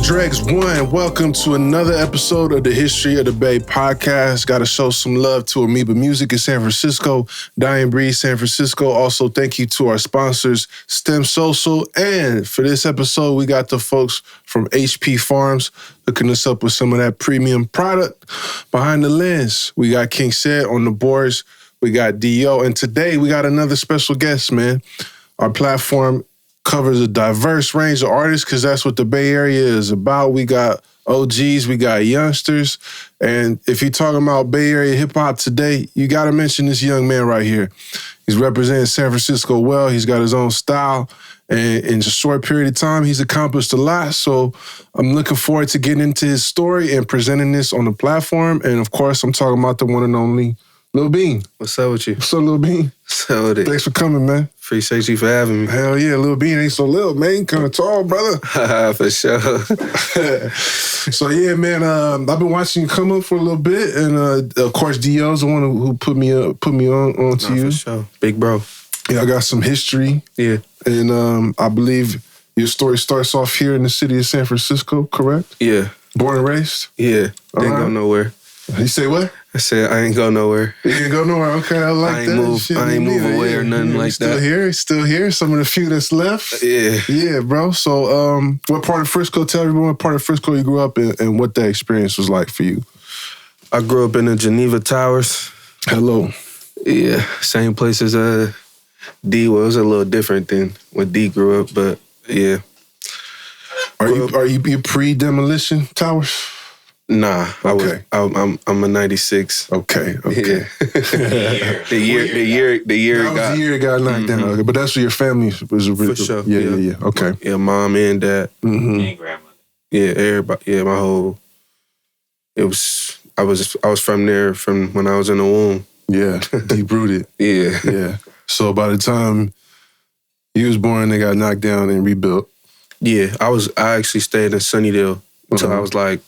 Dregs One. Welcome to another episode of the History of the Bay podcast. Got to show some love to Amoeba Music in San Francisco, Dying Breed San Francisco. Also, thank you to our sponsors, STEM Social. And for this episode, we got the folks from HP Farms hooking us up with some of that premium product. Behind the lens, we got King Said on the boards. We got D.O. And today, we got another special guest, man. Our platform covers a diverse range of artists because that's what the Bay Area is about. We got OGs, we got youngsters. And if you're talking about Bay Area hip-hop today, you got to mention this young man right here. He's representing San Francisco well. He's got his own style. And in a short period of time, he's accomplished a lot. So I'm looking forward to getting into his story and presenting this on the platform. And of course, I'm talking about the one and only Lil Bean. What's up with you? What's up, Lil Bean? What's up with it? Thanks for coming, man. Appreciate you for having me. Hell yeah, Lil Bean ain't so little, man. Kind of tall, brother. For sure. So yeah, man, I've been watching you come up for a little bit, and of course, D.O.'s the one who put me on to you. For sure. Big bro. Yeah, I got some history. Yeah. And I believe your story starts off here in the city of San Francisco, correct? Yeah. Born and raised? Yeah. Didn't go nowhere. You say what? I said I ain't go nowhere. You didn't go nowhere? Okay, I like that. I ain't move away or nothing like that. Still here. Some of the few that's left. Yeah. Yeah, bro. So what part of Frisco, tell everyone what part of Frisco you grew up in and what that experience was like for you. I grew up in the Geneva Towers. Hello. Yeah, same place as D. Well, it was a little different than when D grew up, but yeah. Are you pre-demolition towers? Nah, okay. I'm a 96. Okay. Yeah. the year that was the year it got knocked down. Okay, but that's where your family was. For sure. Yeah. Okay. Yeah, mom and dad. Mm-hmm. And grandmother. Yeah, everybody. Yeah, my whole. It was. I was from there from when I was in the womb. Yeah, deep rooted. Yeah. So by the time you was born, they got knocked down and rebuilt. Yeah, I actually stayed in Sunnydale until I was like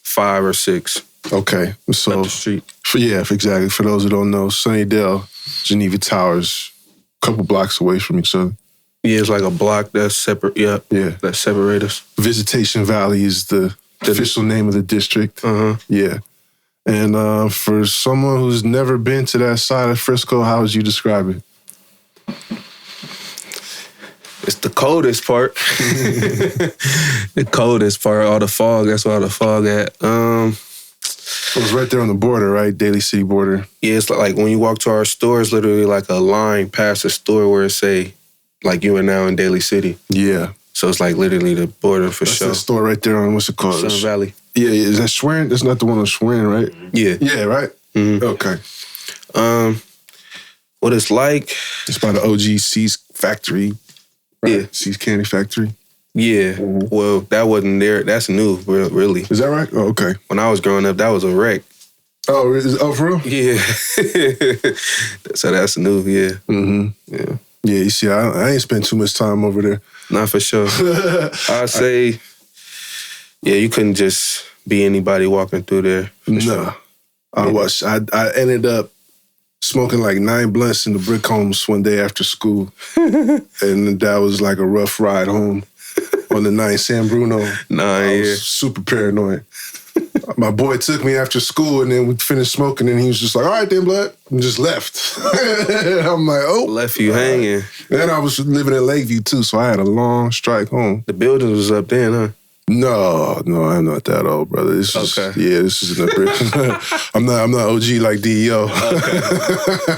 5 or 6. Okay, so up the street. Exactly. For those who don't know, Sunnydale, Geneva Towers, a couple blocks away from each other. Yeah, it's like a block that's separate. Yeah, that separate us. Visitation Valley is the official name of the district. Yeah, and for someone who's never been to that side of Frisco, how would you describe it? It's the coldest part. The coldest part, all the fog. That's where all the fog at. It was right there on the border, right? Daly City border. Yeah, it's like when you walk to our store, it's literally like a line past the store where it say, like you are now in Daly City. Yeah. So it's like literally the border for sure. That's the store right there on, what's it called? Sun Valley. Yeah, is that Schwerin? That's not the one on Schwerin, right? Yeah. Yeah, right? Mm-hmm. Okay. What it's like? It's by the OG C's factory. Right? Yeah. C's Candy Factory. Yeah. Mm-hmm. Well, that wasn't there. That's new, really. Is that right? Oh, okay. When I was growing up, that was a wreck. Oh, for real? Yeah. So that's new, yeah. Mm-hmm. Yeah. Yeah, you see, I ain't spent too much time over there. Not for sure. I'd say, yeah, you couldn't just be anybody walking through there. No. Sure. I ended up smoking like 9 blunts in the brick homes one day after school. And that was like a rough ride home on the 9 San Bruno. I was super paranoid. My boy took me after school and then we finished smoking and he was just like, all right then, blood, and just left. I'm like, oh. Left you hanging. And I was living in Lakeview too, so I had a long strike home. The building was up then, huh? No, I'm not that old, brother. This is in the brick. I'm not OG like D.O.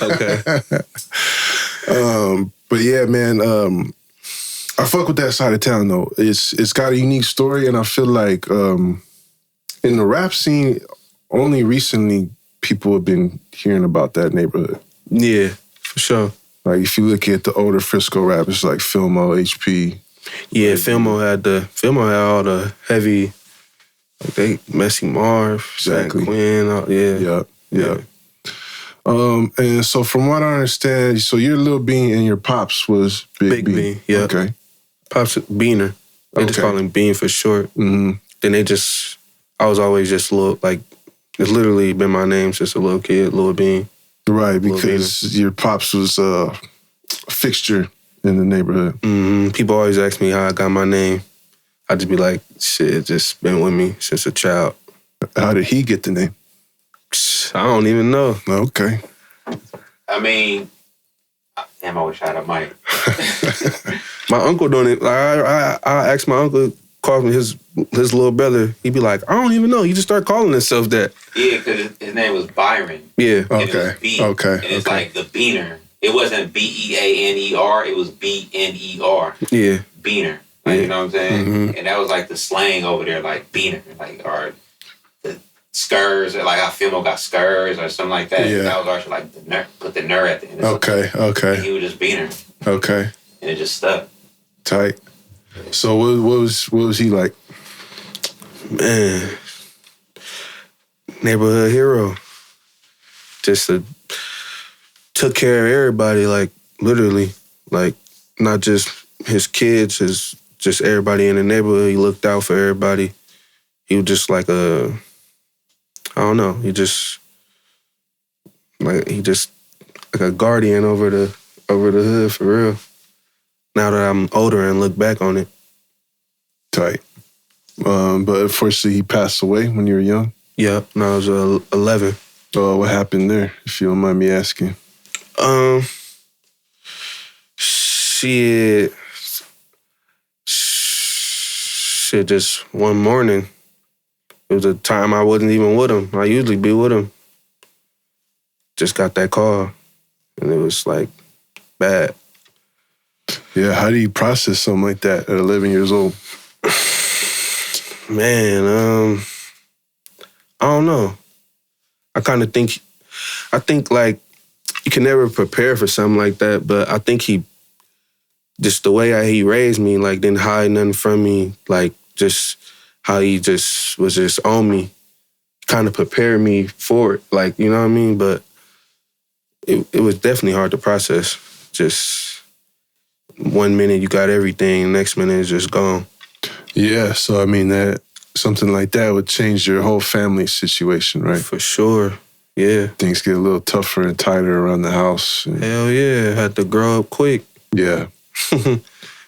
Okay. But yeah, man, I fuck with that side of town though. It's got a unique story, and I feel like in the rap scene, only recently people have been hearing about that neighborhood. Yeah, for sure. Like if you look at the older Frisco rappers like Filmo, HP. Yeah, Filmo had all the heavy, like they Messy Marv, exactly. Quinn, yeah. And so from what I understand, so your Lil Bean and your pops was Big Bean. Yeah. Okay. Pops Bner. They just call him Bean for short. Mm-hmm. Then I was always just like, it's literally been my name since a little kid, Lil Bean. Right, because your pops was a fixture in the neighborhood. Mm-hmm. People always ask me how I got my name. I just be like, shit, it just been with me since a child. How did he get the name? I don't even know. Okay. I mean, damn, I wish I had a mic. My uncle don't even, I asked my uncle, called me his little brother. He'd be like, I don't even know. He just started calling himself that. Yeah, because his name was Byron. Yeah. Okay. Okay. And it's like the Bner. It wasn't Beaner. It was Bner. Yeah. Bner. Like, you know what I'm saying? Mm-hmm. And that was like the slang over there, like Bner. Like, or the skurs, or like how Fimo got skurs or something like that. Yeah. That was actually like the ner, put the ner at the end. Okay. And Okay. he was just Bner. Okay. And it just stuck. Tight. So what was he like? Man. Neighborhood hero. Just took care of everybody, like, literally. Like, not just his kids, just everybody in the neighborhood. He looked out for everybody. He was just like I don't know. He just like a guardian over the hood for real. Now that I'm older and look back on it. Tight. But unfortunately, he passed away when you were young. Yeah, when I was 11. What happened there, if you don't mind me asking? Shit, just one morning. It was a time I wasn't even with him. I usually be with him. Just got that call, and it was like bad. Yeah, how do you process something like that at 11 years old? Man, I don't know. I think like you can never prepare for something like that, but I think just the way he raised me, like didn't hide nothing from me, like just how he just was just on me, kind of prepared me for it, like, you know what I mean? But it was definitely hard to process. Just 1 minute you got everything, next minute it's just gone. Yeah, so I mean that something like that would change your whole family situation, right? For sure, yeah. Things get a little tougher and tighter around the house. Hell yeah, had to grow up quick. Yeah.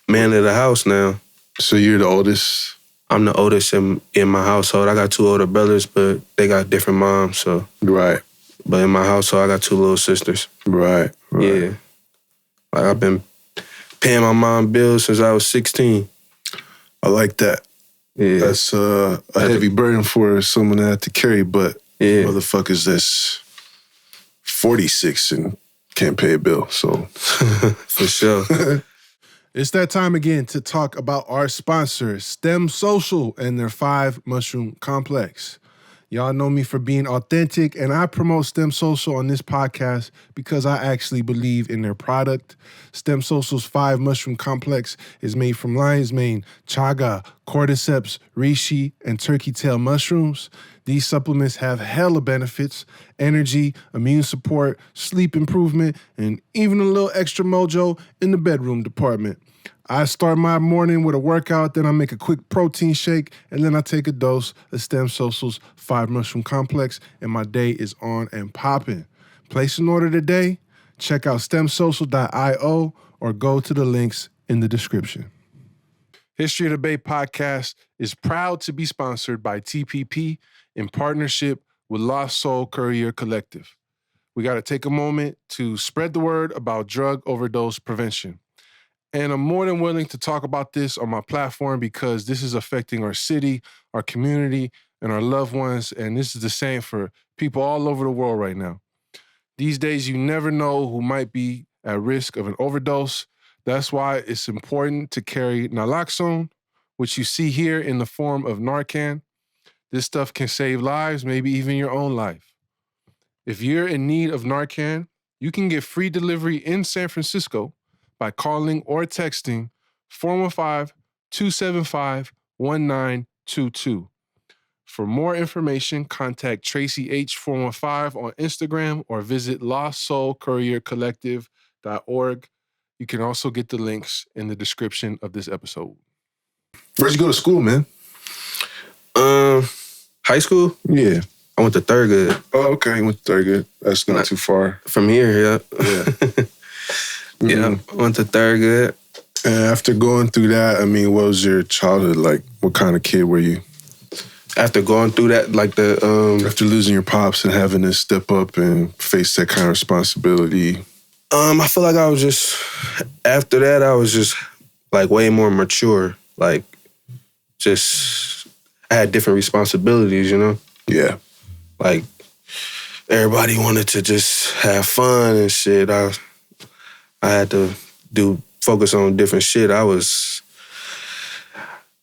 Man of the house now. So you're the oldest? I'm the oldest in my household. I got 2 older brothers, but they got different moms, so. Right. But in my household, I got 2 little sisters. Right. Yeah. Like, I've been paying my mom bills since I was 16. I like that. Yeah. That's a heavy burden for someone to have to carry, but yeah. motherfuckers that's 46 and can't pay a bill, so. For sure. It's that time again to talk about our sponsor, STEM Social, and their 5 Mushroom Complex. Y'all know me for being authentic, and I promote STEM Social on this podcast because I actually believe in their product. STEM Social's 5 Mushroom Complex is made from lion's mane, chaga, cordyceps, reishi, and turkey tail mushrooms. These supplements have hella benefits: energy, immune support, sleep improvement, and even a little extra mojo in the bedroom department. I start my morning with a workout, then I make a quick protein shake, and then I take a dose of STEM Social's 5 Mushroom Complex, and my day is on and popping. Place an order today, check out stemsocial.io, or go to the links in the description. History of the Bay podcast is proud to be sponsored by TPP in partnership with Lost Soul Courier Collective. We got to take a moment to spread the word about drug overdose prevention. And I'm more than willing to talk about this on my platform because this is affecting our city, our community, and our loved ones. And this is the same for people all over the world right now. These days, you never know who might be at risk of an overdose. That's why it's important to carry naloxone, which you see here in the form of Narcan. This stuff can save lives, maybe even your own life. If you're in need of Narcan, you can get free delivery in San Francisco by calling or texting 415-275-1922. For more information, contact Tracy H415 on Instagram or visit lostsoulcouriercollective.org. You can also get the links in the description of this episode. Where'd you go to school, man? High school? Yeah. I went to Thurgood. Oh, okay. You went to Thurgood. That's not too far. From here, yeah. Yeah. Yeah, I went to Thurgood. And after going through that, I mean, what was your childhood like? What kind of kid were you? After going through that, like after losing your pops and having to step up and face that kind of responsibility. I feel like I was just, after that, I was just like way more mature. Like, just, I had different responsibilities, you know? Yeah. Like, everybody wanted to just have fun and shit. I had to focus on different shit.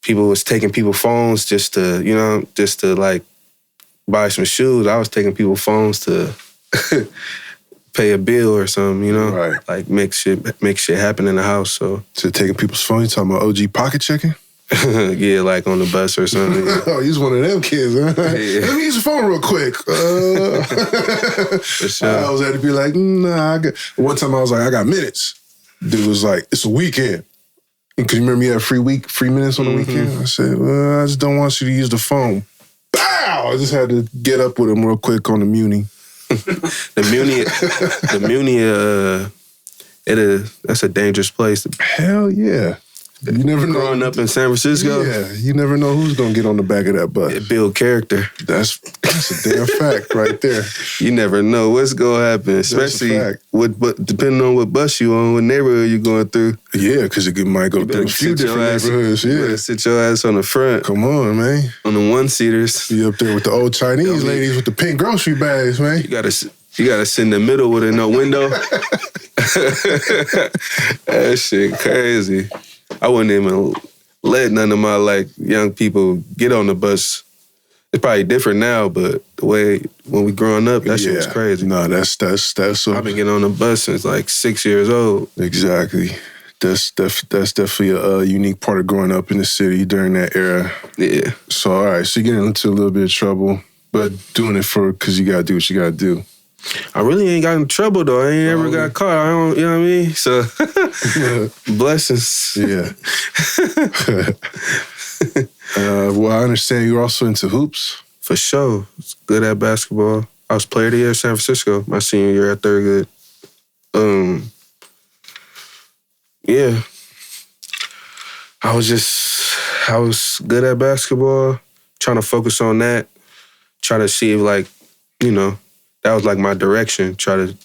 People was taking people's phones just to like buy some shoes. I was taking people's phones to pay a bill or something, you know? Right. Like make shit happen in the house, so. So taking people's phones, you talking about OG pocket checking? Yeah, like on the bus or something. Oh, he's one of them kids, huh? Yeah. Let me use your phone real quick. For sure. I was had to be like, nah. One time I was like, I got minutes. Dude was like, it's a weekend. Because you remember you had free minutes on the weekend? I said, well, I just don't want you to use the phone. Bow! I just had to get up with him real quick on the Muni. The Muni, that's a dangerous place. Hell yeah. You never know. Growing up in San Francisco? Yeah, you never know who's going to get on the back of that bus. It build character. That's a damn fact right there. You never know what's going to happen, especially depending on what bus you on, what neighborhood you're going through. Yeah, because it might go through a few different neighborhoods. You Yeah. better sit your ass on the front. Come on, man. On the one-seaters. Be up there with the old Chinese ladies with the pink grocery bags, man. You gotta sit in the middle with no window. That shit crazy. I wouldn't even let none of my like young people get on the bus. It's probably different now, but the way when we growing up, that shit was crazy. No, that's I've been getting on the bus since like 6 years old. Exactly. That's definitely a unique part of growing up in the city during that era. Yeah. So all right, so you're getting into a little bit of trouble, but doing it because you gotta do what you gotta do. I really ain't got in trouble though. I ain't ever got caught. I don't, you know what I mean? So blessings. Yeah. Well, I understand you're also into hoops. For sure. Good at basketball. I was player of the year in San Francisco my senior year at Thurgood. Yeah. I was good at basketball, trying to focus on that, try to see if like, you know, that was like my direction, try to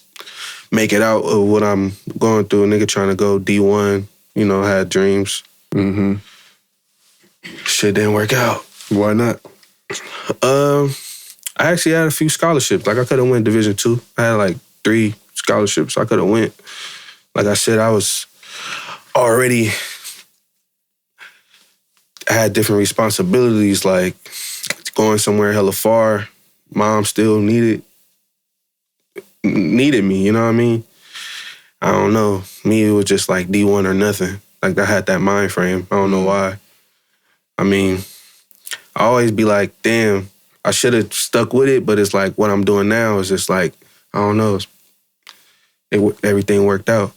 make it out of what I'm going through. A nigga trying to go D1, you know, had dreams. Mm-hmm. Shit didn't work out. Why not? I actually had a few scholarships. Like I could have went Division II. I had like 3 scholarships I could have went. Like I said, I was already, I had different responsibilities, like going somewhere hella far. Mom still needed me, you know what I mean? I don't know. Me, it was just like D1 or nothing. Like I had that mind frame. I don't know why. I mean, I always be like, damn, I should have stuck with it, but it's like what I'm doing now is just like, I don't know. Everything worked out.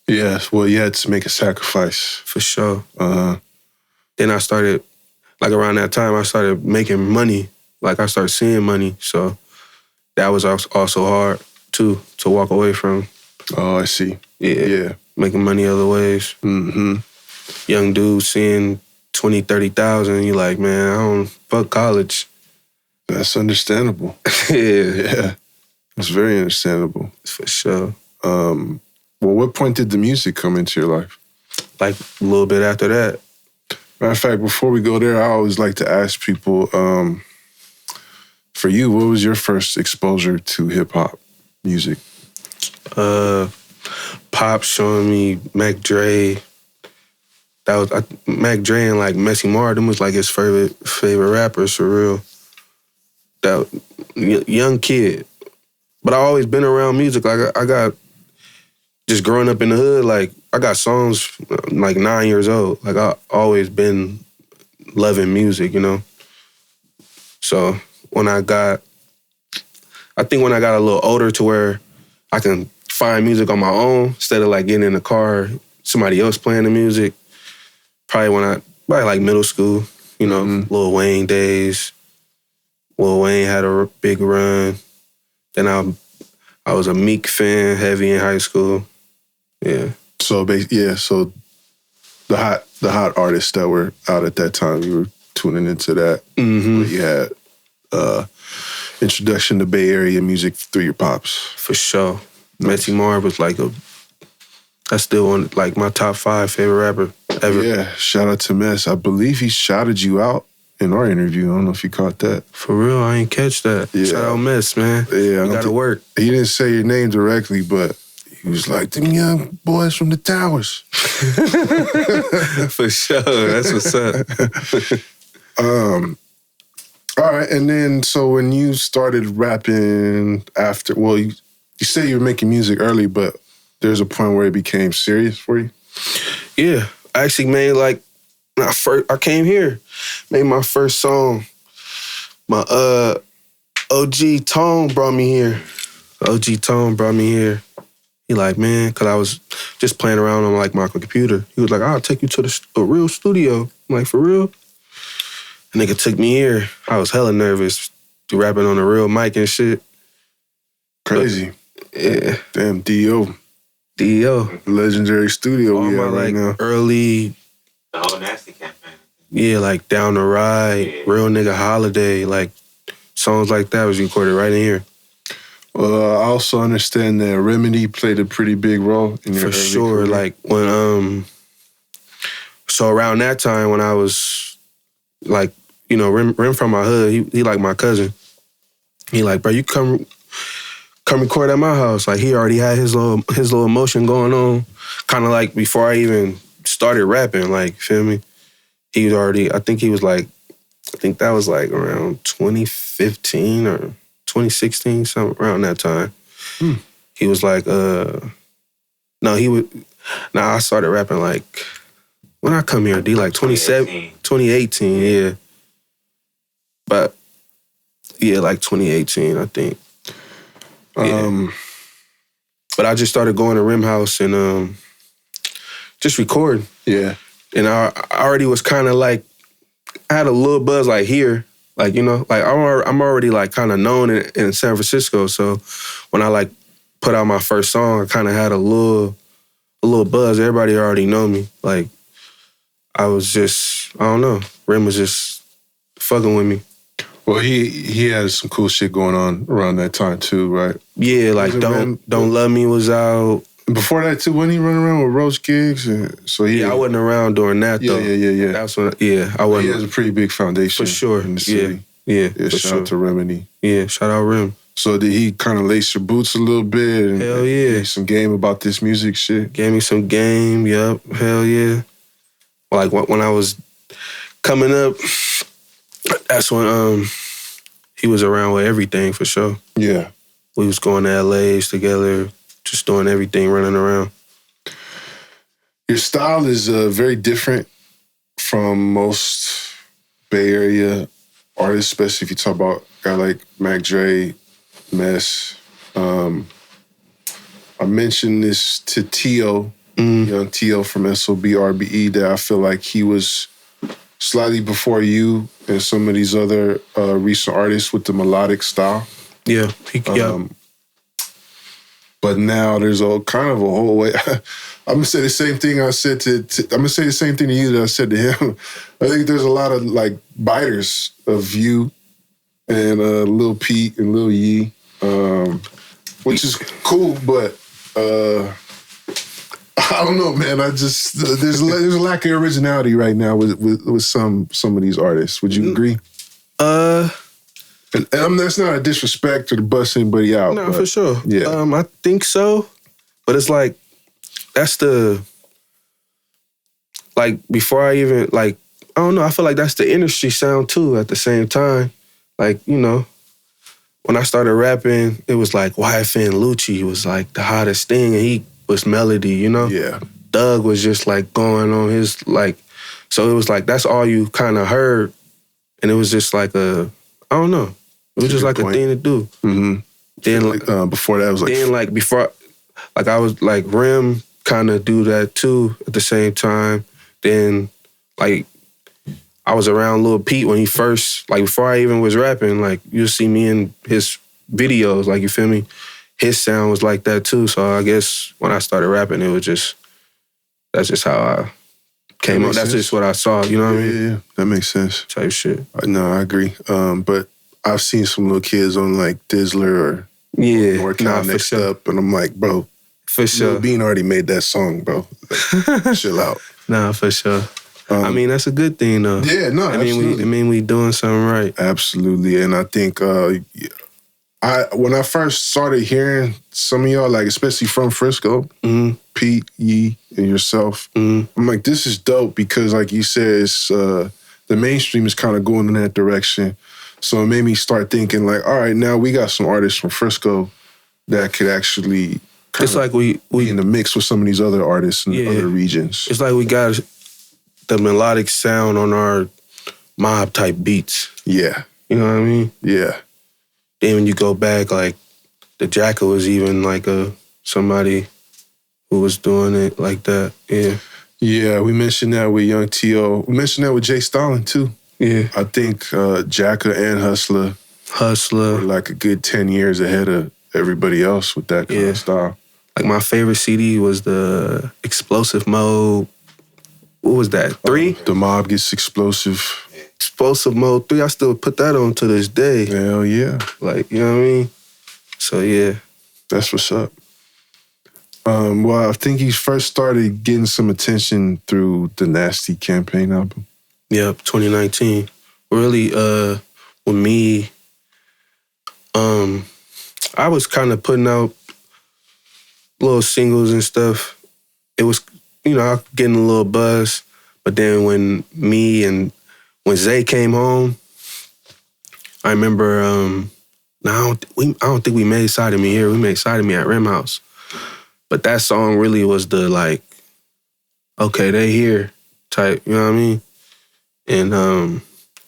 Yeah, well, you had to make a sacrifice. For sure. Then I started, like around that time, I started making money. Like I started seeing money. So that was also hard too, to walk away from. Oh, I see. Yeah. Making money other ways. Mm-hmm. Young dude seeing 20, 30,000, you like, man, I don't fuck college. That's understandable. Yeah. It's very understandable. For sure. Well, what point did the music come into your life? Like a little bit after that. Matter of fact, before we go there, I always like to ask people, for you, what was your first exposure to hip-hop music? Pop showing me Mac Dre. That was Mac Dre and like Messy Marv. Them was like his favorite rappers for real. That young kid, but I always been around music. Like I got just growing up in the hood. Like I got songs like 9 years old. Like I always been loving music, you know. So when I got a little older to where I can find music on my own instead of like getting in the car, somebody else playing the music. Probably like middle school, you know, Lil Wayne days. Lil Wayne had a big run. Then I was a Meek fan, heavy in high school. Yeah. So the hot artists that were out at that time. You were tuning into that. Mm-hmm. Where you had introduction to Bay Area music through your pops. For sure. Messy Marv was like that's still one like my top 5 favorite rapper ever. Yeah, shout out to Mess. I believe he shouted you out in our interview. I don't know if you caught that. For real, I ain't catch that. Yeah. Shout out Mess, man. Yeah, you gotta work. He didn't say your name directly, but he was like, them young boys from the Towers. For sure, that's what's up. All right, and then so when you started rapping after, well, you said you were making music early, but there's a point where it became serious for you? Yeah, I actually made like, I came here, made my first song. My OG Tone brought me here. OG Tone brought me here. He like, man, because I was just playing around on like my computer. He was like, I'll take you to a real studio. I'm like, for real? The nigga took me here. I was hella nervous, rapping on a real mic and shit. Crazy. But, yeah. Damn, D.O. D.O. Legendary studio all we my have right like now. The early, whole Nasty campaign. yeah, like Down the Ride, Yeah. Real Nigga Holiday, like songs like that was recorded right in here. Well, I also understand that Remedy played a pretty big role in your For early sure. career. Like when so around that time when I was like, you know, Rim from my hood, he like my cousin. He like, bro, you come record at my house. Like he already had his little emotion going on. Kinda like before I even started rapping, like, feel me? He was already, I think that was like around 2015 or 2016, something around that time. He was like, I started rapping like, when I come here, D, like 2018, yeah. But, yeah, like 2018, I think. Yeah. But I just started going to Rim House and just recording. Yeah. And I already was kind of like, I had a little buzz like here. Like, you know, like I'm already like kind of known in San Francisco. So when I like put out my first song, I kind of had a little buzz. Everybody already know me. Like I was just, I don't know. Rim was just fucking with me. Well, he had some cool shit going on around that time too, right? Yeah, like Don't Love Me was out. And before that too, wasn't he running around with Roach Gigs? And so I wasn't around during that though. Yeah. That's when, I wasn't. He has a pretty big foundation For sure. in the city. Yeah, Shout out to Remedy. Yeah, shout out Rim. So did he kind of lace your boots a little bit? And Hell yeah. give you some game about this music shit? Gave me some game, yup. Hell yeah. Like when I was coming up, that's when he was around with everything for sure. Yeah. We was going to LA's together, just doing everything, running around. Your style is very different from most Bay Area artists, especially if you talk about a guy like Mac Dre, Mess. I mentioned this to T.O., young T.O. from SOBRBE, that I feel like he was slightly before you and some of these other recent artists with the melodic style. Yeah, But now there's a kind of a whole way. I'm gonna say the same thing I said to I'm gonna say the same thing to you that I said to him. I think there's a lot of like biters of you and Lil Pete and Lil Yee, which is cool, but I don't know, man. I just there's a lack of originality right now with some of these artists. Would you agree? And that's not a disrespect or to bust anybody out. No, but, for sure. Yeah. I think so, but it's like that's the like before I even like I don't know. I feel like that's the industry sound too. At the same time, like you know, when I started rapping, it was like YFN Lucci was like the hottest thing, and he was Melody. You know, Yeah. Doug was just like going on his like, so it was like that's all you kind of heard, and it was just like I don't know. It was just like a thing to do. Mm-hmm. Then like before that, it was like then like before, like I was like Rim kind of do that too at the same time. Then like I was around Lil Pete when he first like before I even was rapping. Like you'll see me in his videos. Like you feel me? His sound was like that too. So I guess when I started rapping, it was just that's just how I came out. That's just what I saw. You know what I mean? Yeah, that makes sense. Type shit. No, I agree. But I've seen some little kids on like Dizzler or NorCal Next Up, and I'm like, bro, for sure. Lil Bean already made that song, bro. Like, chill out. Nah, for sure. I mean, that's a good thing, though. Yeah, no, absolutely. we doing something right. Absolutely, and I think when I first started hearing some of y'all, like especially from Frisco, Pete, Yee, and yourself, I'm like, this is dope because, like you said, it's, the mainstream is kind of going in that direction. So it made me start thinking, like, all right, now we got some artists from Frisco that could actually it's like we in the mix with some of these other artists in other regions. It's like we got the melodic sound on our mob type beats. Yeah. You know what I mean? Yeah. Then when you go back, like the Jackal was even like somebody who was doing it like that. Yeah. Yeah, we mentioned that with Young T.O. We mentioned that with Jay Stalin too. Yeah. I think Jacka and Hustler were like a good 10 years ahead of everybody else with that kind of style. Like my favorite CD was the Explosive Mode. What was that? 3? The Mob Gets Explosive. Explosive Mode 3. I still put that on to this day. Hell yeah. Like, you know what I mean? So yeah. That's what's up. Well, I think he first started getting some attention through the Nasty Campaign album. Yep, 2019. Really, with me, I was kind of putting out little singles and stuff. It was, getting a little buzz. But then when Zay came home, I remember, I don't think we made Side of Me here. We made Side of Me at Rim House. But that song really was the, like, okay, they here type, you know what I mean? And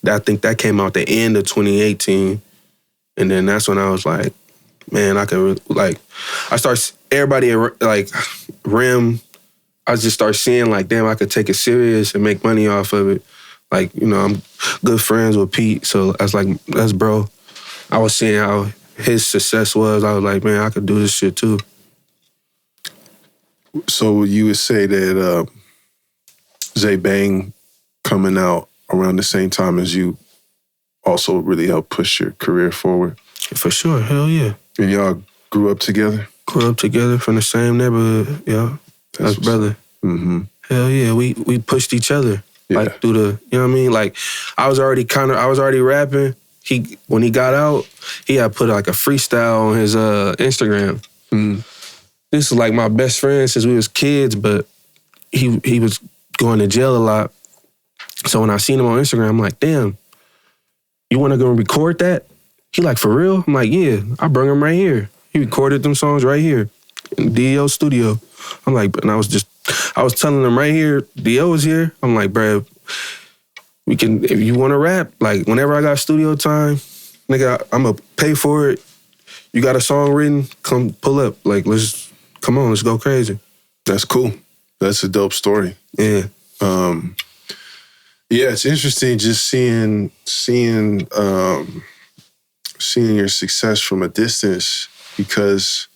I think that came out the end of 2018. And then that's when I was like, man, I could, like, everybody at, like, Rim, I just started seeing, like, damn, I could take it serious and make money off of it. Like, I'm good friends with Pete, so I was like, that's bro. I was seeing how his success was. I was like, man, I could do this shit too. So you would say that ZayBang coming out around the same time as you also really helped push your career forward? For sure, hell yeah. And y'all grew up together? Grew up together from the same neighborhood, yeah. That's brother. Mm-hmm. Hell yeah, we pushed each other. Yeah. Like through the, you know what I mean? Like I was already rapping. When he got out, he had put like a freestyle on his Instagram. Mm-hmm. This is like my best friend since we was kids, but he was going to jail a lot. So when I seen him on Instagram, I'm like, damn, you want to go record that? He like, for real? I'm like, yeah, I brought him right here. He recorded them songs right here in D.O. studio. I'm like, and I was telling him right here, D.O. is here. I'm like, bruh, if you want to rap, like whenever I got studio time, nigga, I'm going to pay for it. You got a song written, come pull up. Like, let's go crazy. That's cool. That's a dope story. Yeah. Yeah, it's interesting just seeing your success from a distance because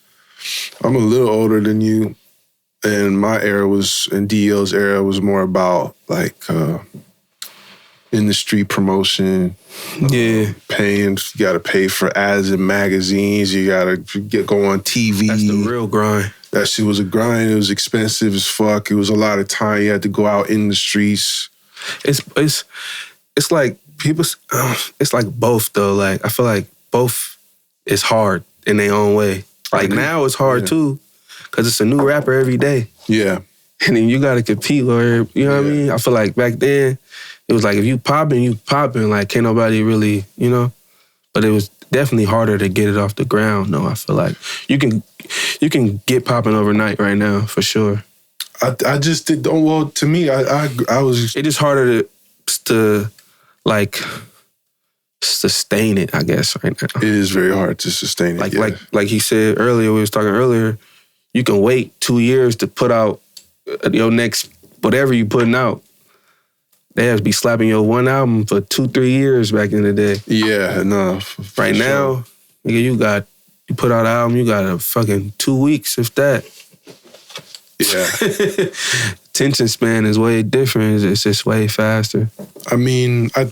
I'm a little older than you, and my era and D.O.'s era was more about like industry promotion. Yeah. Paying, you got to pay for ads in magazines. You got to go on TV. That's the real grind. That shit was a grind. It was expensive as fuck. It was a lot of time. You had to go out in the streets. It's like people. It's like both though. Like I feel like both is hard in their own way. Like now it's hard too, because it's a new rapper every day. Yeah. And then you got to compete or, you know what I mean? I feel like back then, it was like if you popping, like can't nobody really, But it was definitely harder to get it off the ground, though. I feel like you can get popping overnight right now, for sure. I just did, well, to me, I was... It's just harder to like, sustain it, I guess, right now. It is very hard to sustain it, Like he said earlier, we was talking earlier, you can wait 2 years to put out your next, whatever you putting out. They have to be slapping your one album for 2-3 years back in the day. Yeah, no. Right now, nigga, you put out an album, you got a fucking 2 weeks, if that. Yeah. attention span is way different. It's just way faster. I mean, I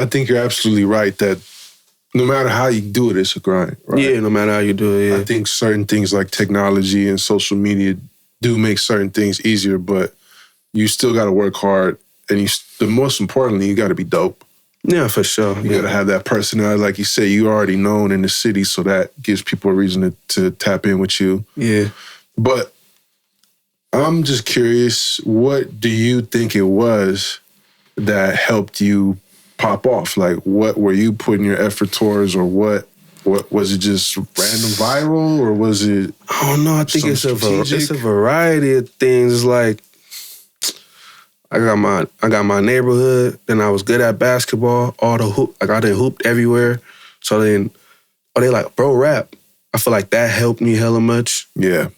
think you're absolutely right that no matter how you do it, it's a grind, right? Yeah, no matter how you do it, yeah. I think certain things like technology and social media do make certain things easier, but you still got to work hard. And the most importantly, you got to be dope. Yeah, for sure. You got to have that personality. Like you said, you're already known in the city, so that gives people a reason to tap in with you. Yeah. But I'm just curious, what do you think it was that helped you pop off? Like, what were you putting your effort towards, or what was it? Just random viral, or was it? I don't know. I think it's a variety of things. It's like I got my neighborhood. Then I was good at basketball. All the hoop, like I done hooped everywhere. So then, they like, bro, rap. I feel like that helped me hella much. Yeah,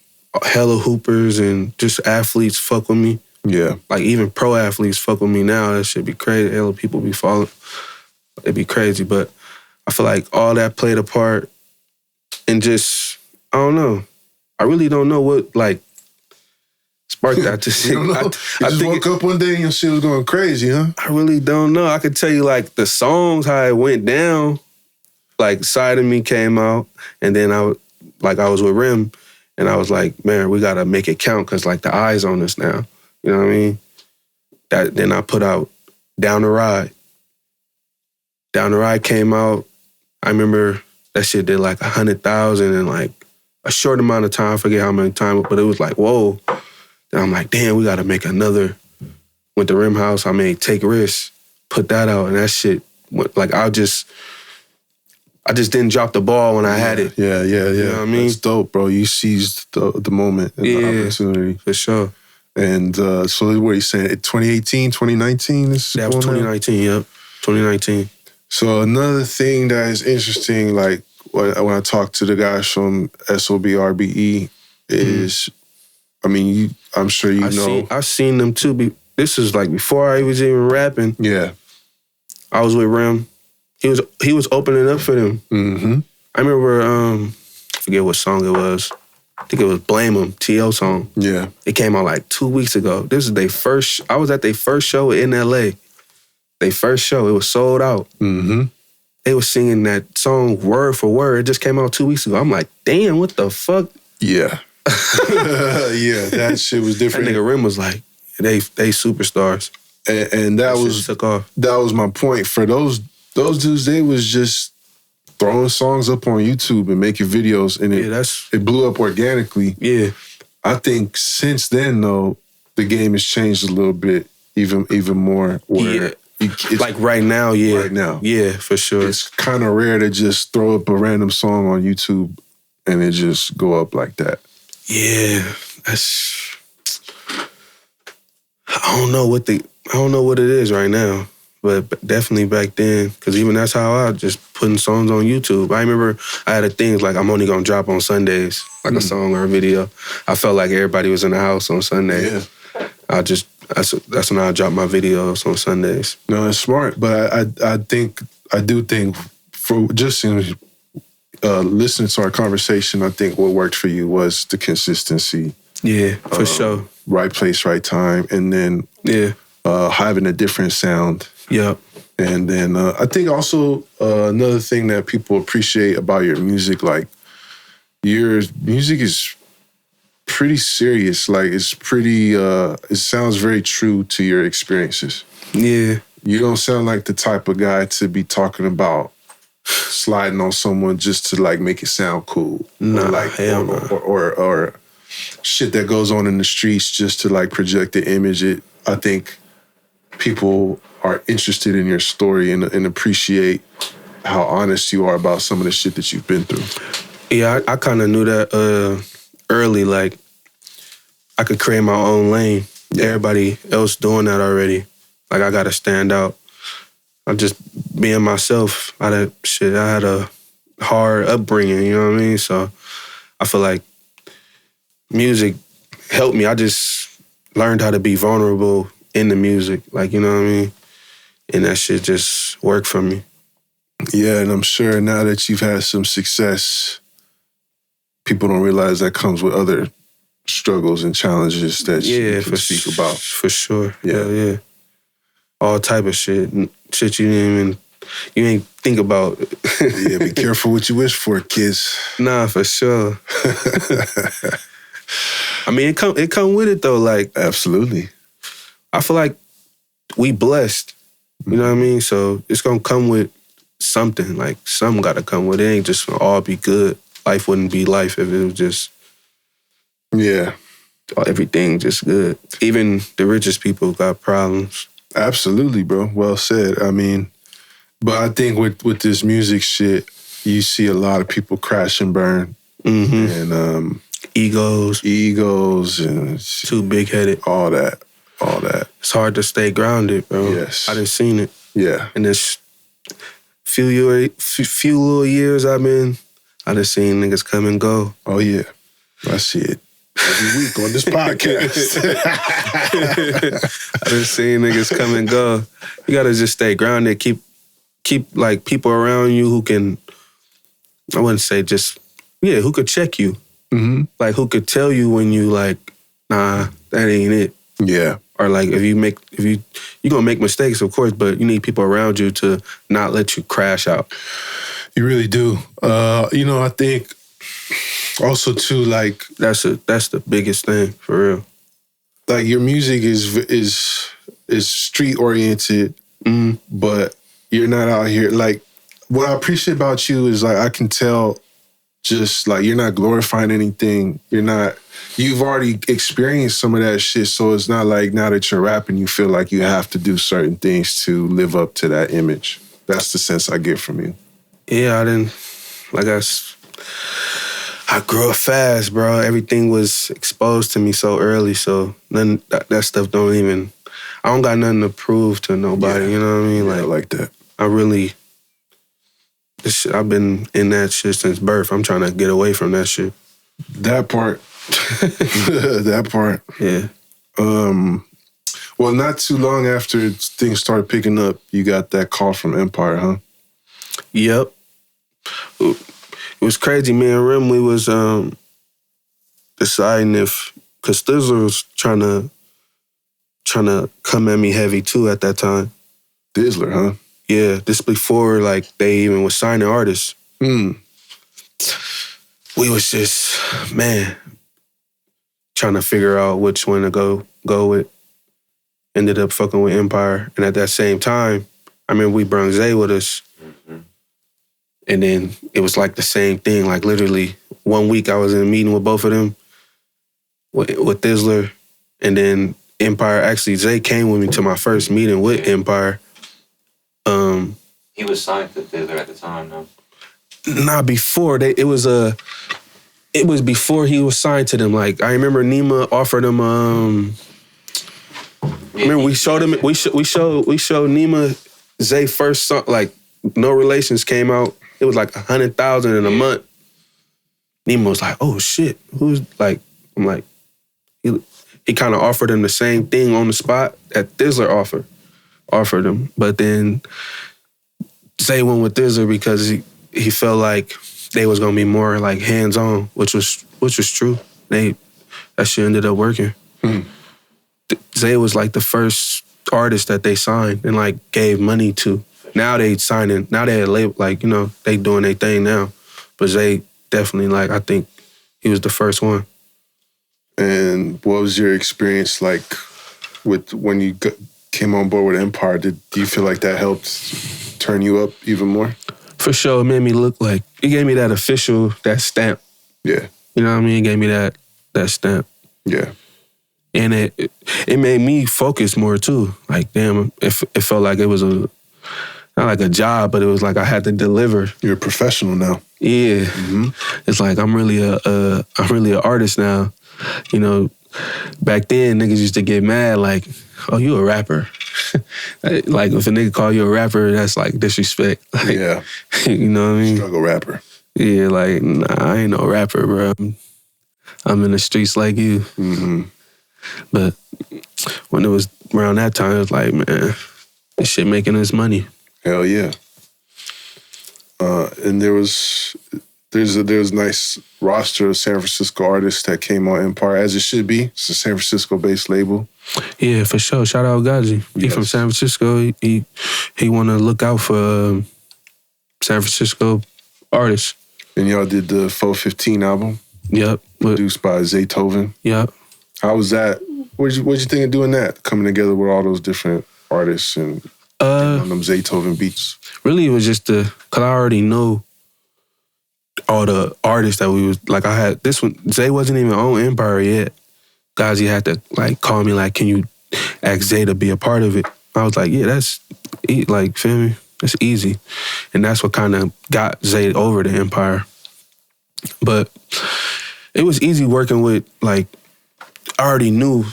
hella hoopers and just athletes fuck with me. Yeah. Like even pro athletes fuck with me now. That shit be crazy. Hella people be following. It'd be crazy. But I feel like all that played a part. And just, I don't know. I really don't know what like sparked that to shit. You just woke up one day and your shit was going crazy, huh? I really don't know. I could tell you like the songs, how it went down. Like Side of Me came out, and then I was with Rim, and I was like, man, we gotta make it count because like the eyes on us now. You know what I mean? Then I put out Down the Ride. Down the Ride came out. I remember that shit did like 100,000 in like a short amount of time. I forget how many times, but it was like, whoa. Then I'm like, damn, we gotta make another. Went to Rim House, I made Take Risks, put that out, and that shit went, like I just didn't drop the ball when I had it. Yeah. You know what I mean? That's dope, bro. You seized the moment and the opportunity. For sure. And so what are you saying? 2018, 2019? That was 2019, yep. 2019. So another thing that is interesting, like when I talk to the guys from SOBRBE is, I mean, I'm sure you know. I've seen them too. This is like before I was even rapping. Yeah. I was with Rim. He was opening up for them. Mm-hmm. I remember, I forget what song it was. I think it was Blame 'Em, T.O. song. Yeah. It came out like 2 weeks ago. This is I was at their first show in L.A. Their first show. It was sold out. Mm-hmm. They was singing that song word for word. It just came out 2 weeks ago. I'm like, damn, what the fuck? Yeah. Yeah, that shit was different. That nigga Rim was like, they superstars. And that was took off. That was my point. For those dudes, they was just throwing songs up on YouTube and making videos, and it blew up organically. Yeah. I think since then though, the game has changed a little bit, even more. Where like right now, yeah. Right now. Yeah, for sure. It's kind of rare to just throw up a random song on YouTube and it just go up like that. Yeah. I don't know what it is right now. But definitely back then, because even that's how I just putting songs on YouTube. I remember I had a thing like I'm only gonna drop on Sundays, like a song or a video. I felt like everybody was in the house on Sunday. Yeah. That's when I drop my videos on Sundays. No, it's smart, but I do think for just in listening to our conversation, I think what worked for you was the consistency. Yeah, for sure. Right place, right time, and then having a different sound. Yep. And then I think also another thing that people appreciate about your music, like your music is pretty serious. Like it's pretty, it sounds very true to your experiences. Yeah. You don't sound like the type of guy to be talking about sliding on someone just to like make it sound cool. Nah, or shit that goes on in the streets just to like project the image. I think people are interested in your story and appreciate how honest you are about some of the shit that you've been through. Yeah, I kind of knew that early. Like, I could create my own lane. Yeah. Everybody else doing that already. Like, I got to stand out. I'm just being myself. I had a hard upbringing, you know what I mean? So I feel like music helped me. I just learned how to be vulnerable in the music, like, you know what I mean? And that shit just worked for me. Yeah, and I'm sure now that you've had some success, people don't realize that comes with other struggles and challenges that you can speak about. For sure. Yeah. Yeah. All type of shit. Shit you ain't think about. Yeah, be careful what you wish for, kids. Nah, for sure. I mean, it come with it though. Like, absolutely. I feel like we blessed. You know what I mean? So it's gonna come with something. Like, something gotta come with it. It ain't just gonna all be good. Life wouldn't be life if it was just everything just good. Even the richest people got problems. Absolutely, bro. Well said. I mean, but I think with this music shit, you see a lot of people crash and burn. Mm-hmm. And egos and too big-headed. All that. It's hard to stay grounded, bro. Yes. I done seen it. Yeah. And this few little years I done seen niggas come and go. Oh yeah. I see it every week on this podcast. I done seen niggas come and go. You gotta just stay grounded. Keep like people around you who can, I wouldn't say just, who could check you. Mm-hmm. Like, who could tell you when you like, nah, that ain't it. Yeah. Or like, you're gonna make mistakes, of course, but you need people around you to not let you crash out. You really do. I think also too, like, that's the biggest thing, for real. Like, your music is street oriented, but you're not out here. Like, what I appreciate about you is, like, I can tell just like you're not glorifying anything. You've already experienced some of that shit, so it's not like now that you're rapping, you feel like you have to do certain things to live up to that image. That's the sense I get from you. Yeah, I grew up fast, bro. Everything was exposed to me so early, so none that stuff I don't got nothing to prove to nobody, you know what I mean? Yeah, I like that. I've been in that shit since birth. I'm trying to get away from that shit. That part. That part. Yeah. Well, not too long after things started picking up, you got that call from Empire, huh? Yep. It was crazy. Me and Rim, we was deciding because Thizzler was trying to come at me heavy too at that time. Thizzler, huh? Yeah, this before like they even was signing artists. We was just, trying to figure out which one to go with. Ended up fucking with Empire. And at that same time, I remember we brought Zay with us. Mm-hmm. And then it was like the same thing. Like literally 1 week I was in a meeting with both of them, with Thizzler. And then Empire, actually Zay came with me to my first meeting with Empire. He was signed to Thizzler at the time, though. Nah, before. It was before he was signed to them. Like, I remember Nima offered him, remember we showed Nima Zay first song, like No Relations came out. It was like 100,000 in a month. Nima was like, oh shit, who's like, I'm like, he kind of offered him the same thing on the spot that Thizzler offered him. But then Zay went with Thizzler because he felt like they was gonna be more like hands-on, which was true. That shit ended up working. Zay was like the first artist that they signed and like gave money to. Now they label, like, you know, they doing their thing now. But Zay definitely, like, I think he was the first one. And what was your experience like with when you came on board with Empire? Do you feel like that helped turn you up even more? For sure, it made me look like, it gave me that that stamp. Yeah. You know what I mean? It gave me that stamp. Yeah. And it made me focus more too. Like, damn, it felt like it was not like a job, but it was like I had to deliver. You're a professional now. Yeah. Mm-hmm. It's like I'm really an artist now. You know, back then niggas used to get mad like, oh, you a rapper. Like if a nigga call you a rapper, that's like disrespect. Like, yeah. You know what I mean? Struggle rapper. Yeah, like, nah, I ain't no rapper, bro. I'm in the streets like you. Mm-hmm. But when it was around that time, it was like, man, this shit making us money. Hell yeah. And there was There's a nice roster of San Francisco artists that came on Empire, as it should be. It's a San Francisco-based label. Yeah, for sure. Shout out Gazi. He from San Francisco. He want to look out for San Francisco artists. And y'all did the Fo15 album. Yep. Produced by Zaytoven. Yep. How was that? What'd you think of doing that? Coming together with all those different artists and on them Zaytoven beats. Really, it was just cause I already know all the artists that we was, like I had, this one, Zay wasn't even on Empire yet. Gazi had to like call me like, can you ask Zay to be a part of it? I was like, yeah, that's, like, feel me? That's easy. And that's what kind of got Zay over to Empire. But it was easy working with, like, I already knew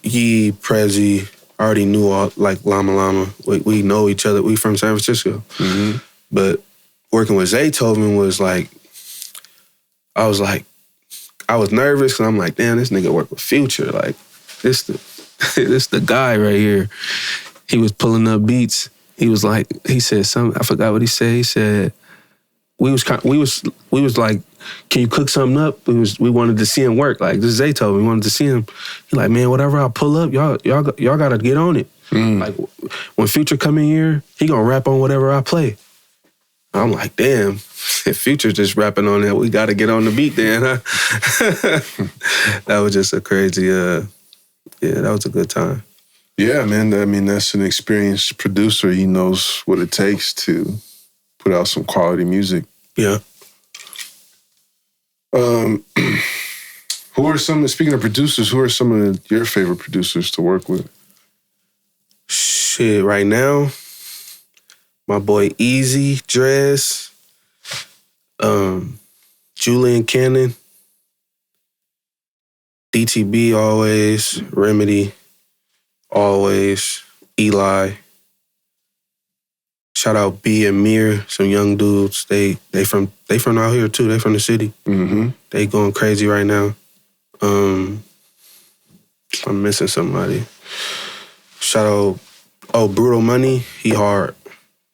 Yee, Prezi, I already knew all, like, Llama Llama. We know each other. We from San Francisco. Mm-hmm. But working with Zaytoven was like, I was nervous because I'm like, damn, this nigga work with Future. Like, this the guy right here. He was pulling up beats. He was like, he said something, I forgot what he said. He said, we was like, can you cook something up? We wanted to see him work. Like, this is Zaytoven. We wanted to see him. He like, man, whatever I pull up, y'all gotta get on it. Like, when Future come in here, he gonna rap on whatever I play. I'm like, damn, if Future's just rapping on it, we gotta get on the beat then, huh? That was just a crazy, yeah, that was a good time. Yeah, man, I mean, that's an experienced producer. He knows what it takes to put out some quality music. Yeah. Speaking of producers, who are some of your favorite producers to work with? Shit, right now, my boy Easy, Drez, Julian Cannon, DTB always, Remedy always, Eli. Shout out B and Mir, some young dudes. They from out here too. They from the city. Mm-hmm. They going crazy right now. I'm missing somebody. Shout out, Brutal Money. He hard.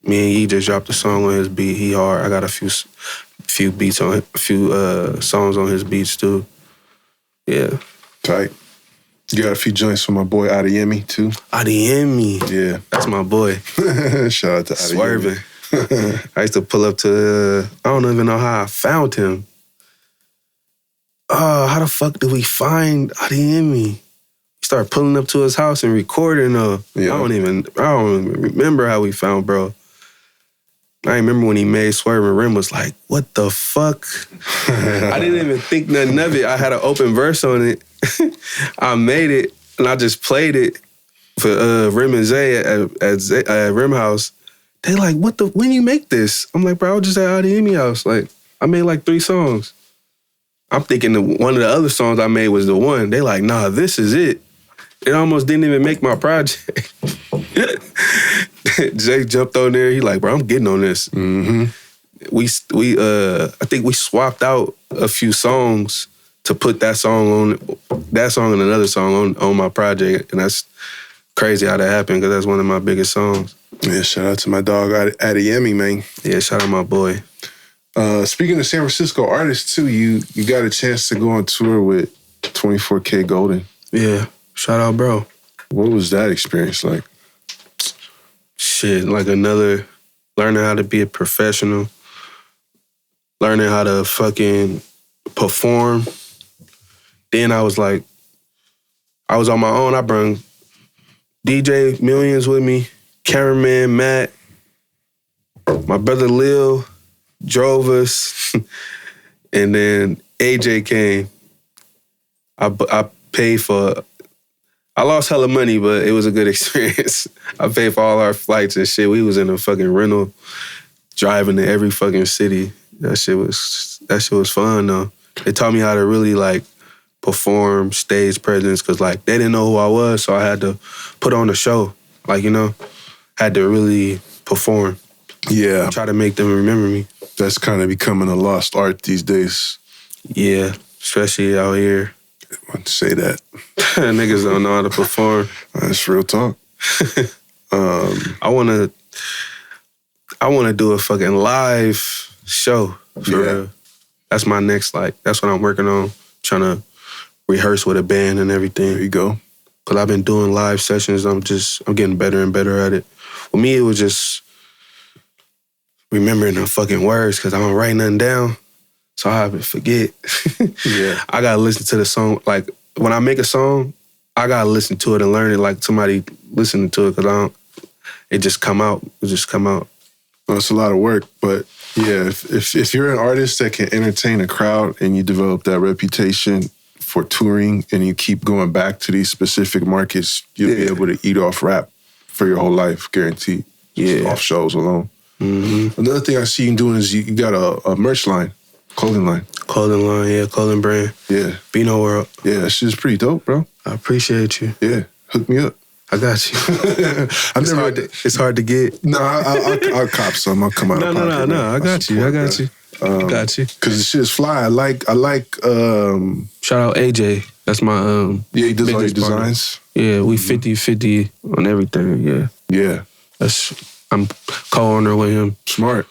Me and Yee just dropped a song on his beat. He hard. I got a few beats on it, a few songs on his beats too. Yeah. Tight. You got a few joints from my boy Adeyemi too. Adeyemi. Yeah. That's my boy. Shout out to Adeyemi. Swerving. I used to pull up to, I don't even know how I found him. Oh, how the fuck did we find Adeyemi? We started pulling up to his house and recording. Yeah. I don't even remember how we found bro. I remember when he made Swerve and Rim was like, what the fuck? I didn't even think nothing of it. I had an open verse on it. I made it and I just played it for Rim and Zay at Rim House. They like, when you make this? I'm like, bro, I was just at Adeyemi house. Like, I made like 3 songs. I'm thinking one of the other songs I made was the one. They like, nah, this is it. It almost didn't even make my project. Jay jumped on there. He like, bro, I'm getting on this. Mm-hmm. I think we swapped out a few songs to put that song and another song on my project, and that's crazy how that happened because that's one of my biggest songs. Yeah, shout out to my dog Adeyemi, man. Yeah, shout out my boy. Speaking of San Francisco artists too, you got a chance to go on tour with 24kGoldn. Yeah, shout out, bro. What was that experience like? Shit, like learning how to be a professional, learning how to fucking perform. Then I was on my own. I brought DJ Millions with me, cameraman Matt, my brother Lil drove us, and then AJ came. I paid for. I lost hella money, but it was a good experience. I paid for all our flights and shit. We was in a fucking rental, driving to every fucking city. That shit was fun though. They taught me how to really like perform stage presence because like they didn't know who I was, so I had to put on a show. Like, you know, had to really perform. Yeah. Try to make them remember me. That's kind of becoming a lost art these days. Yeah, especially out here. I wouldn't say that. Niggas don't know how to perform. That's real talk. I wanna do a fucking live show for real. that's my next, like, that's what I'm working on, trying to rehearse with a band and everything. There you go. Because I've been doing live sessions. I'm getting better and better at it. For me, it was just remembering the fucking words because I don't write nothing down. So I would forget. Yeah. I got to listen to the song. Like, when I make a song, I got to listen to it and learn it like somebody listening to it because it just come out. It just come out. Well, it's a lot of work, but yeah, if you're an artist that can entertain a crowd and you develop that reputation for touring and you keep going back to these specific markets, you'll be able to eat off rap for your whole life, guaranteed. Just off shows alone. Mm-hmm. Another thing I see you doing is you got a merch line, clothing line. Clothing line, yeah, clothing brand. Yeah. Beno World. Yeah, that shit's pretty dope, bro. I appreciate you. Yeah, hook me up. I got you. It's hard to get. No, I'll cop some. I'll come out of pocket. No. I got you. Got you. Because the shit's fly. I like. Shout out AJ. That's my yeah, he does all your partner. designs. Yeah, we 50-50 on everything. Yeah. Yeah. I'm co-owner with him. Smart.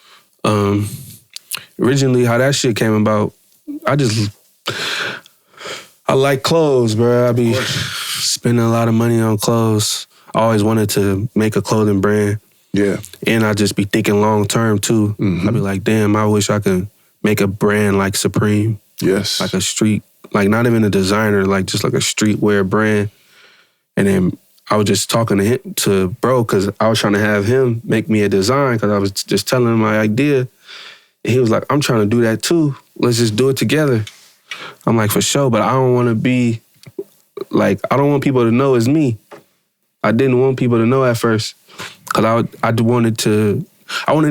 Originally, how that shit came about, I like clothes, bro. I be spending a lot of money on clothes. I always wanted to make a clothing brand. Yeah. And I just be thinking long term too. Mm-hmm. I be like, damn, I wish I could make a brand like Supreme. Yes. Like a street, like not even a designer, like just like a streetwear brand. And then I was just talking to bro, because I was trying to have him make me a design because I was just telling him my idea. And he was like, I'm trying to do that too. Let's just do it together. I'm like, for sure, but I don't want to be, like, I don't want people to know it's me. I didn't want people to know at first because I wanted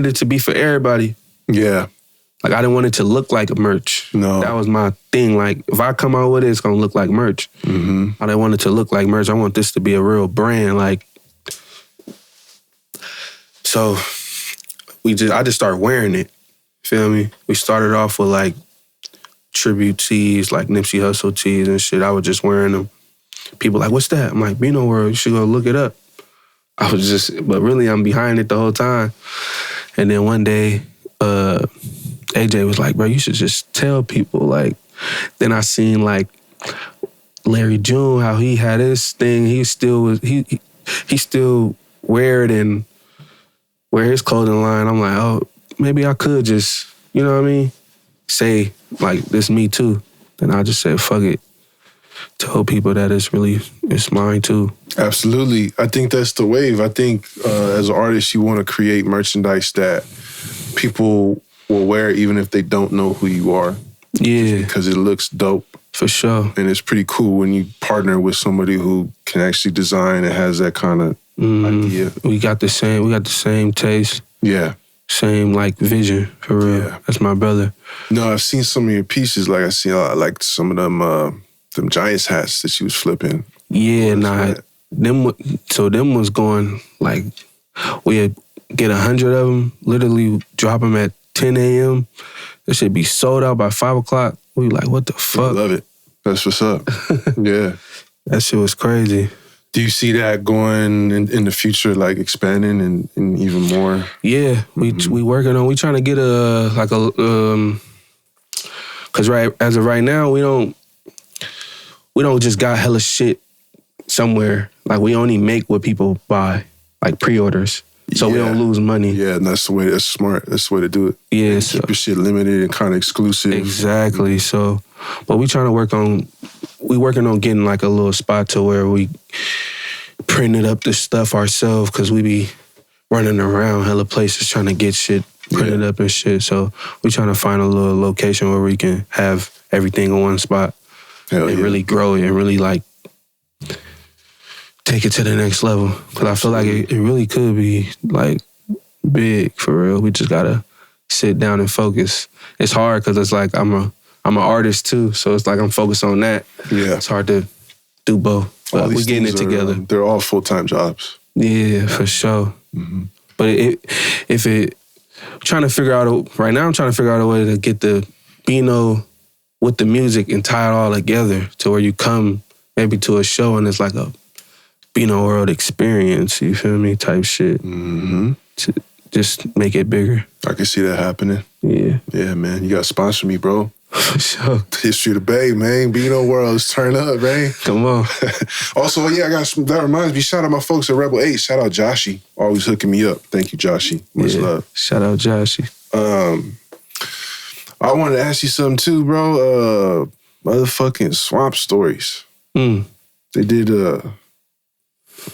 it to be for everybody. Yeah. Like, I didn't want it to look like merch. No. That was my thing. Like, if I come out with it, it's going to look like merch. Mm-hmm. I didn't want it to look like merch. I want this to be a real brand. Like, so I just started wearing it. Feel me? We started off with, like, tribute tees, like Nipsey Hussle tees and shit. I was just wearing them. People like, what's that? I'm like, Beno World, you should go look it up. But really I'm behind it the whole time. And then one day, AJ was like, bro, you should just tell people. Like, then I seen like Larry June, how he had his thing. He still wear it and wear his clothing line. I'm like, oh, maybe I could just, you know what I mean? Say, like, this me too. Then I just said, fuck it. Tell people that it's mine too. Absolutely. I think that's the wave. I think as an artist, you want to create merchandise that people will wear even if they don't know who you are. Yeah. Because it looks dope. For sure. And it's pretty cool when you partner with somebody who can actually design and has that kind of idea. We got the same taste. Yeah. Same, like, vision, for real. Yeah. That's my brother. No, I've seen some of your pieces. Like, I see, like, some of them Giants hats that you was flipping. Yeah, them was going, like, we'd get 100 of them, literally drop them at 10 a.m. That should be sold out by 5 o'clock. We like, what the fuck? I love it. That's what's up. Yeah. That shit was crazy. Do you see that going in the future, like expanding and even more? Yeah, we working on. We trying to get because as of right now, we don't just got hella shit somewhere. Like, we only make what people buy, like pre-orders, so we don't lose money. Yeah, and that's smart. That's the way to do it. Yeah, and keep your shit limited and kind of exclusive. Exactly. So, but we trying to working on getting like a little spot to where we printed up the stuff ourselves because we be running around hella places trying to get shit printed up and shit. So we trying to find a little location where we can have everything in one spot and really grow it and really like take it to the next level. Because I feel like it really could be like big for real. We just gotta sit down and focus. It's hard because it's like I'm an artist too, so it's like I'm focused on that. Yeah, it's hard to do both. But we're getting it together. They're all full-time jobs. Yeah, for sure. Mm-hmm. But trying to figure out a way to get the Beno with the music and tie it all together to where you come maybe to a show and it's like a Beno World experience, you feel me, type shit. Mm-hmm. just make it bigger. I can see that happening. Yeah. Yeah, man. You got to sponsor me, bro. For sure. History of the Bay, man. Beno World, let's turn up, man. Come on. Also, yeah, that reminds me, shout out my folks at Rebel 8. Shout out Joshy. Always hooking me up. Thank you, Joshy. Much love. Shout out Joshy. I wanted to ask you something too, bro. Motherfucking Swamp Stories. They did a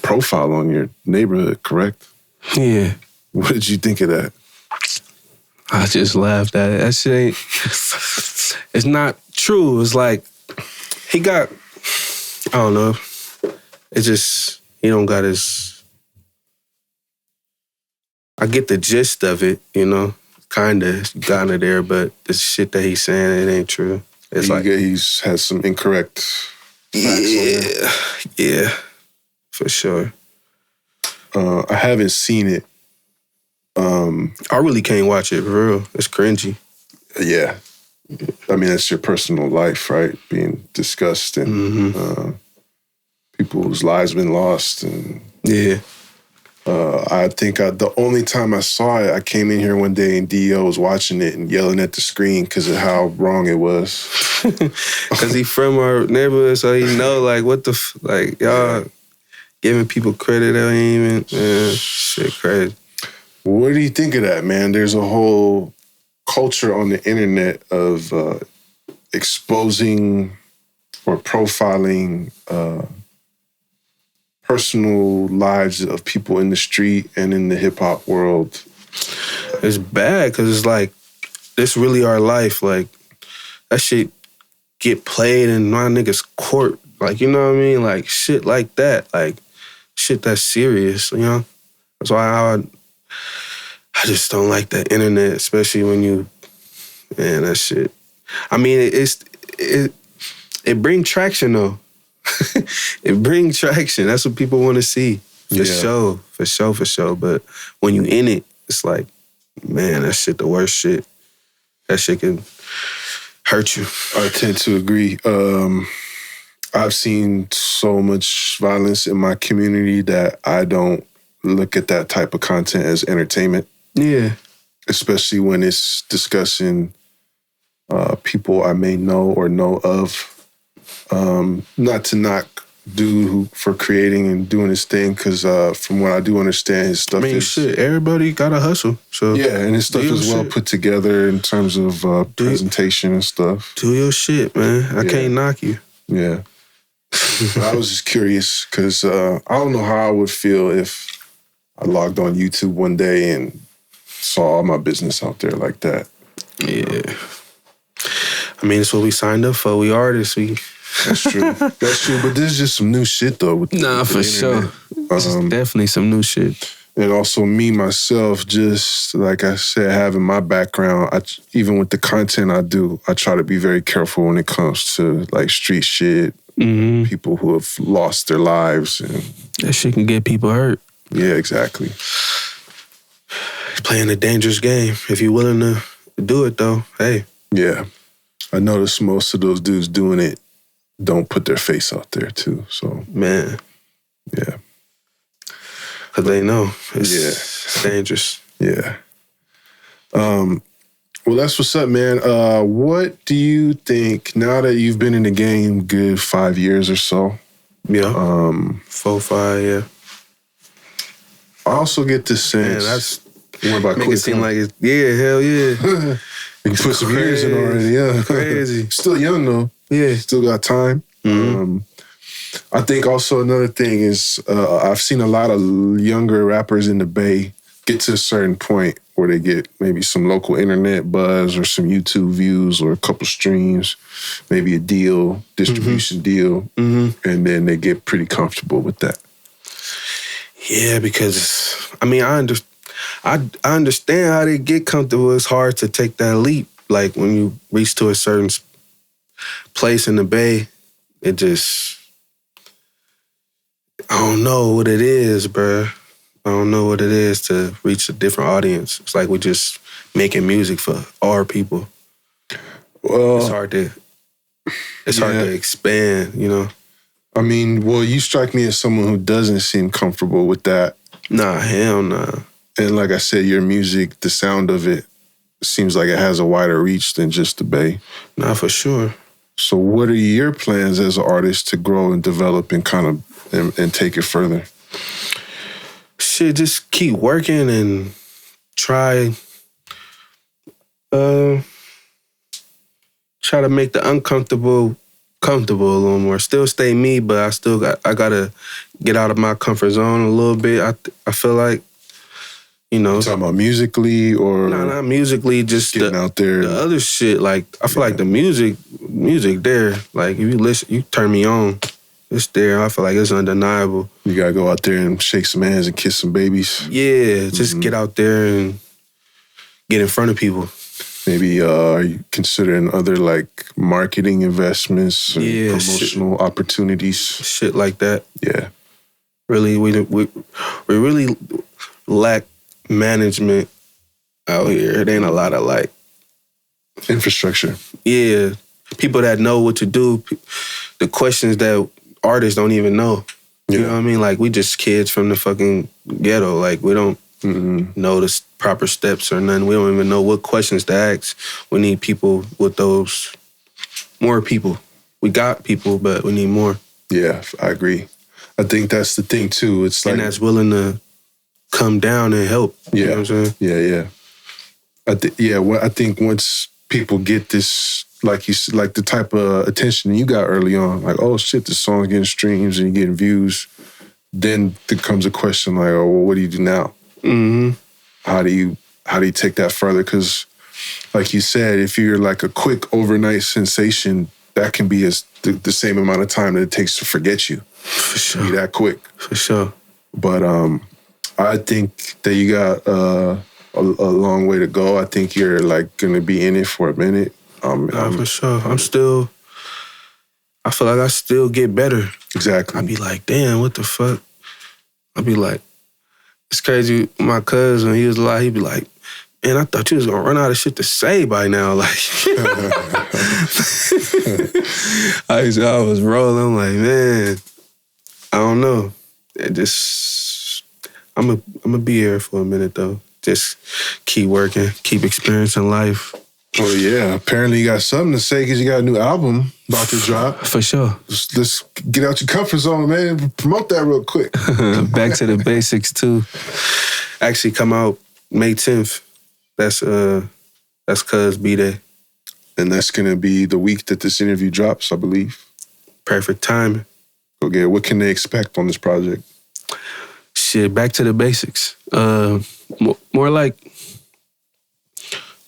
profile on your neighborhood, correct? Yeah. What did you think of that? I just laughed at it. That shit ain't... It's not true. It's like, he got... I don't know. It's just... He don't got his... I get the gist of it, you know? Kinda gotten it there, but the shit that he's saying, it ain't true. It's like... He's had some incorrect facts on there. Yeah. For sure. I haven't seen it. I really can't watch it, for real. It's cringy. Yeah. I mean, that's your personal life, right? Being discussed and people whose lives been lost. And Yeah. I think the only time I saw it, I came in here one day and D.O. was watching it and yelling at the screen because of how wrong it was. Because he from our neighborhood, so he know, like, what the... like, y'all giving people credit that ain't even... shit crazy. What do you think of that, man? There's a whole culture on the internet of exposing or profiling personal lives of people in the street and in the hip-hop world. It's bad because it's like, this really our life. Like, that shit get played in my niggas' court. Like, you know what I mean? Like, shit like that. Like, shit that's serious, you know? That's why I just don't like the internet, especially when you, man, that shit. I mean, it bring traction though. It bring traction. That's what people want to see. For sure. But when you in it, it's like, man, that shit the worst shit. That shit can hurt you. I tend to agree. I've seen so much violence in my community that I don't look at that type of content as entertainment. Yeah. Especially when it's discussing people I may know or know of. Not to knock dude for creating and doing his thing, because from what I do understand, his stuff shit, everybody got to hustle. So yeah, and his stuff is well put together in terms of presentation and stuff. Do your shit, man. I can't knock you. Yeah. I was just curious, because I don't know how I would feel if I logged on YouTube one day and saw all my business out there like that. Yeah. I mean, it's what we signed up for. We artists. That's true. That's true. But there's just some new shit, though. For sure. Definitely some new shit. And also me, myself, just like I said, having my background, even with the content I do, I try to be very careful when it comes to like street shit, people who have lost their lives. And that shit can get people hurt. Yeah, exactly. Playing a dangerous game. If you're willing to do it, though, hey. Yeah. I notice most of those dudes doing it don't put their face out there, too. So, man. Yeah. Because they know it's dangerous. Yeah. Well, that's what's up, man. What do you think, now that you've been in the game good 5 years or so? Yeah. 4, 5, yeah. I also get this sense. Man, that's make it seem like it's, hell yeah. You put some years in already, yeah. Crazy. Still young, though. Yeah. Still got time. I think also another thing is I've seen a lot of younger rappers in the Bay get to a certain point where they get maybe some local internet buzz or some YouTube views or a couple streams, maybe a deal, distribution deal, and then they get pretty comfortable with that. Yeah, because, I mean, I understand how they get comfortable. It's hard to take that leap. Like, when you reach to a certain place in the Bay, it just, I don't know what it is, bruh. I don't know what it is to reach a different audience. It's like we're just making music for our people. Well, it's hard to expand, you know? I mean, well, you strike me as someone who doesn't seem comfortable with that. Nah, hell nah. And like I said, your music, the sound of it, seems like it has a wider reach than just the Bay. Nah, for sure. So what are your plans as an artist to grow and develop and kind of and take it further? Shit, just keep working and try to make the uncomfortable comfortable a little more. Still stay me, but I gotta get out of my comfort zone a little bit. I feel like, you know. You talking about musically or? Nah, not musically, just getting out there. The other shit, like, I feel like the music there, like, if you listen, you turn me on, it's there. I feel like it's undeniable. You gotta go out there and shake some hands and kiss some babies. Yeah, just get out there and get in front of people. Maybe are you considering other like marketing investments or promotional opportunities? Shit like that. Yeah. Really, we really lack management out here. It ain't a lot of like infrastructure. Yeah. People that know what to do, the questions that artists don't even know. You know what I mean? Like, we just kids from the fucking ghetto. Like, we don't know the proper steps or nothing. We don't even know what questions to ask. We need people with those, more people. We got people, but we need more. Yeah, I agree. I think that's the thing too. It's like, and that's willing to come down and help. Yeah, you know what I'm saying? Yeah. I think once people get this, like you said, like the type of attention you got early on, like, oh shit, this song's getting streams and you're getting views, then there comes a question like, oh, well, what do you do now? Mm-hmm. How do you take that further? Because, like you said, if you're like a quick overnight sensation, that can be the same amount of time that it takes to forget you. For sure. Be that quick. For sure. But I think that you got a long way to go. I think you're like gonna be in it for a minute. For sure. I feel like I still get better. Exactly. I be like, damn, what the fuck? I be like, it's crazy. My cousin, he was alive, he'd be like, man, I thought you was gonna run out of shit to say by now. Like, I was rolling. I'm like, man, I don't know. I'm gonna be here for a minute though. Just keep working, keep experiencing life. Oh yeah, apparently you got something to say because you got a new album about to drop. For sure. Let's get out your comfort zone, man. Promote that real quick. Back to the basics too. Actually come out May 10th. That's Cuz B-Day. And that's gonna be the week that this interview drops, I believe. Perfect timing. Okay, what can they expect on this project? Shit, back to the basics. More like,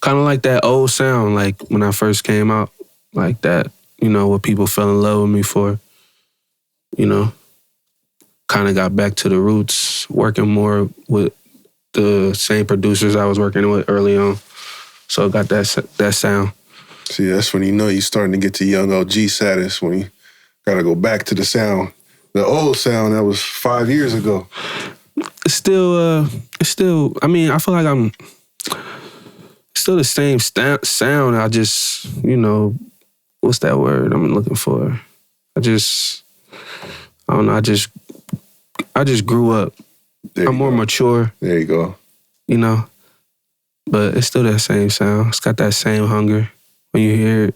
kind of like that old sound, like when I first came out, like that, you know, what people fell in love with me for, you know. Kind of got back to the roots, working more with the same producers I was working with early on. So I got that sound. See, that's when you know you're starting to get to young OG status, when you gotta go back to the sound. The old sound that was 5 years ago. It's still, I mean, I feel like I'm still the same sound. I just, you know, what's that word I'm looking for? I don't know, I just grew up. I'm more mature. There you go. You know? But it's still that same sound. It's got that same hunger. When you hear it,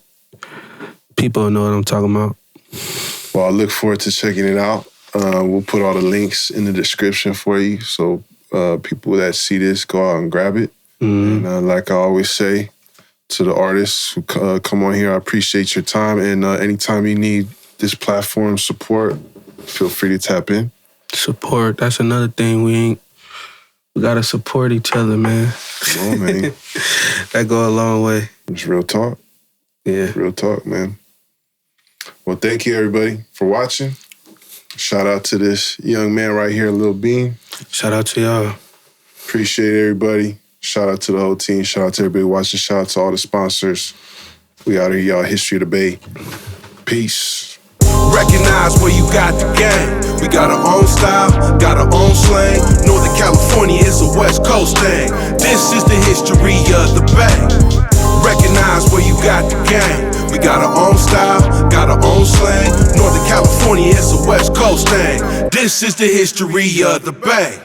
people know what I'm talking about. Well, I look forward to checking it out. We'll put all the links in the description for you, so people that see this, go out and grab it. Mm-hmm. And like I always say to the artists who come on here, I appreciate your time. And anytime you need this platform support, feel free to tap in. Support, that's another thing. We gotta support each other, man. Come on, man. That go a long way. It's real talk. Yeah. Real talk, man. Well, thank you, everybody, for watching. Shout out to this young man right here, Lil Bean. Shout out to y'all. Appreciate everybody. Shout out to the whole team. Shout out to everybody watching. Shout out to all the sponsors. We out here, y'all. History of the Bay. Peace. Recognize where you got the game. We got our own style, got our own slang. Northern California is a West Coast thing. This is the history of the Bay. Recognize where you got the game. We got our own style, got our own slang. Northern California is a West Coast thing. This is the history of the Bay.